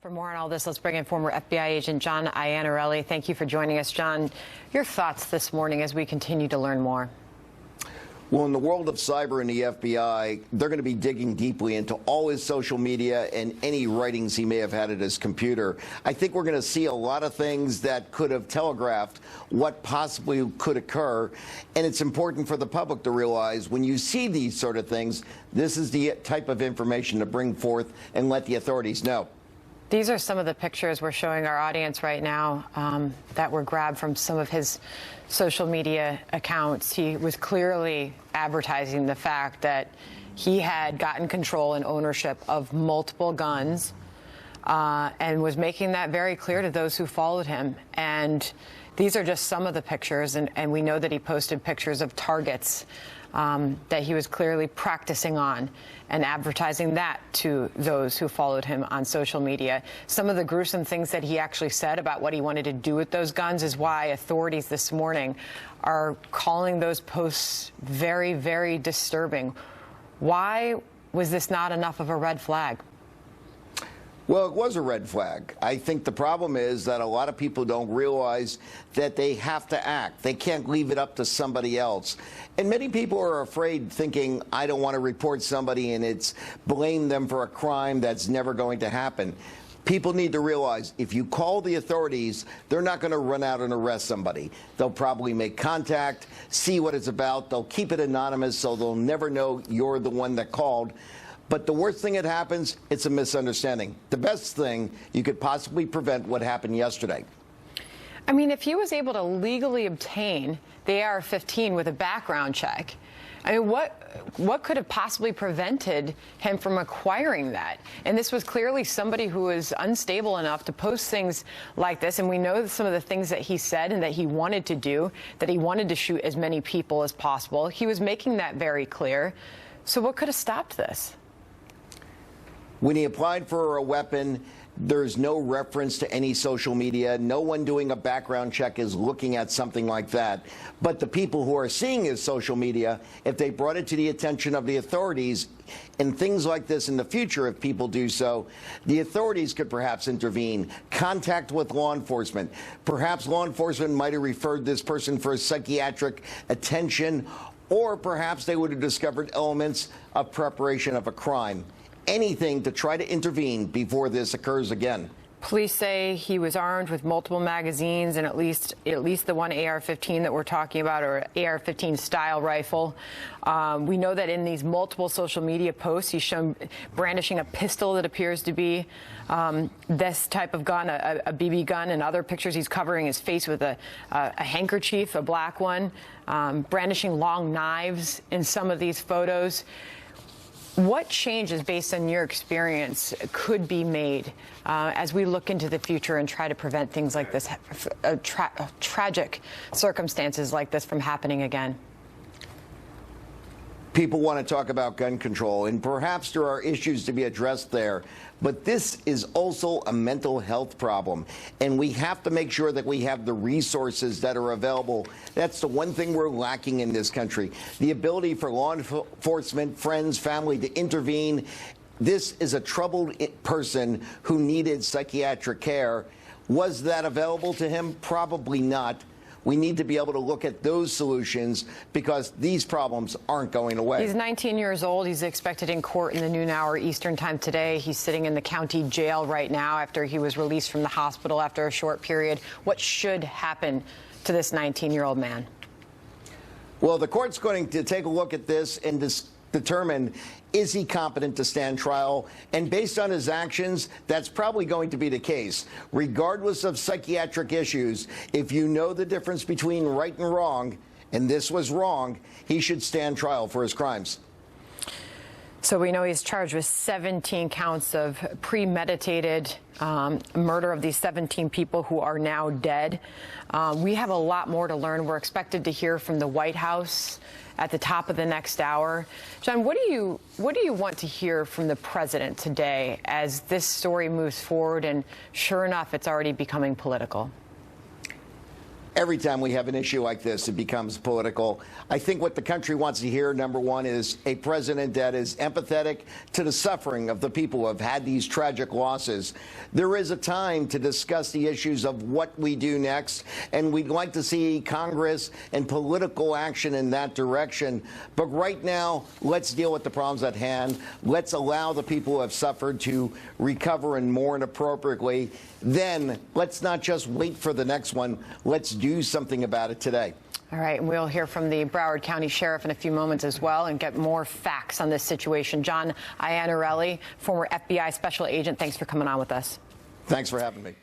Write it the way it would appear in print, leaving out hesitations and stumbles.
For more on all this, let's bring in former FBI agent John Iannarelli. Thank you for joining us, John. Your thoughts this morning as we continue to learn more. Well, in the world of cyber and the FBI, they're going to be digging deeply into all his social media and any writings he may have had at his computer. I think we're going to see a lot of things that could have telegraphed what possibly could occur. And it's important for the public to realize when you see these sort of things, this is the type of information to bring forth and let the authorities know. These are some of the pictures we're showing our audience right now that were grabbed from some of his social media accounts. He was clearly advertising the fact that he had gotten control and ownership of multiple guns and was making that very clear to those who followed him. And these are just some of the pictures, and we know that he posted pictures of targets that he was clearly practicing on and advertising that to those who followed him on social media. Some of the gruesome things that he actually said about what he wanted to do with those guns is why authorities this morning are calling those posts very, very disturbing. Why was this not enough of a red flag? Well, it was a red flag. I think the problem is that a lot of people don't realize that they have to act. They can't leave it up to somebody else. And many people are afraid, thinking, I don't want to report somebody and it's blame them for a crime that's never going to happen. People need to realize if you call the authorities, they're not going to run out and arrest somebody. They'll probably make contact, see what it's about. They'll keep it anonymous so they'll never know you're the one that called. But the worst thing that happens, it's a misunderstanding. The best thing, you could possibly prevent what happened yesterday. I mean, if he was able to legally obtain the AR-15 with a background check, I mean, what could have possibly prevented him from acquiring that? And this was clearly somebody who was unstable enough to post things like this. And we know some of the things that he said and that he wanted to do, that he wanted to shoot as many people as possible. He was making that very clear. So what could have stopped this? When he applied for a weapon, there's no reference to any social media. No one doing a background check is looking at something like that. But the people who are seeing his social media, if they brought it to the attention of the authorities and things like this in the future, if people do so, the authorities could perhaps intervene, contact with law enforcement. Perhaps law enforcement might have referred this person for psychiatric attention, or perhaps they would have discovered elements of preparation of a crime. Anything to try to intervene before this occurs again. Police say he was armed with multiple magazines and at least the one AR-15 that we're talking about, or AR-15 style rifle. We know that in these multiple social media posts, he's shown brandishing a pistol that appears to be this type of gun, a BB gun. In other pictures, he's covering his face with a handkerchief, a black one, brandishing long knives in some of these photos. What changes, based on your experience, could be made as we look into the future and try to prevent things like this, tragic circumstances like this from happening again? People want to talk about gun control, and perhaps there are issues to be addressed there. But this is also a mental health problem, and we have to make sure that we have the resources that are available. That's the one thing we're lacking in this country, the ability for law enforcement, friends, family to intervene. This is a troubled person who needed psychiatric care. Was that available to him? Probably not. We need to be able to look at those solutions because these problems aren't going away. He's 19 years old. He's expected in court in the noon hour Eastern time today. He's sitting in the county jail right now after he was released from the hospital after a short period. What should happen to this 19-year-old man? Well, the court's going to take a look at this and determine, is he competent to stand trial? And based on his actions, that's probably going to be the case. Regardless of psychiatric issues, if you know the difference between right and wrong, and this was wrong, he should stand trial for his crimes. So we know he's charged with 17 counts of premeditated murder of these 17 people who are now dead. We have a lot more to learn. We're expected to hear from the White House at the top of the next hour. John, what do you want to hear from the president today as this story moves forward and sure enough, it's already becoming political? Every time we have an issue like this, it becomes political. I think what the country wants to hear, number one, is a president that is empathetic to the suffering of the people who have had these tragic losses. There is a time to discuss the issues of what we do next, and we'd like to see Congress and political action in that direction. But right now, let's deal with the problems at hand. Let's allow the people who have suffered to recover and mourn appropriately. Then let's not just wait for the next one. Let's do something about it today. All right, and we'll hear from the Broward County Sheriff in a few moments as well and get more facts on this situation. John Iannarelli, former FBI special agent, thanks for coming on with us. Thanks for having me.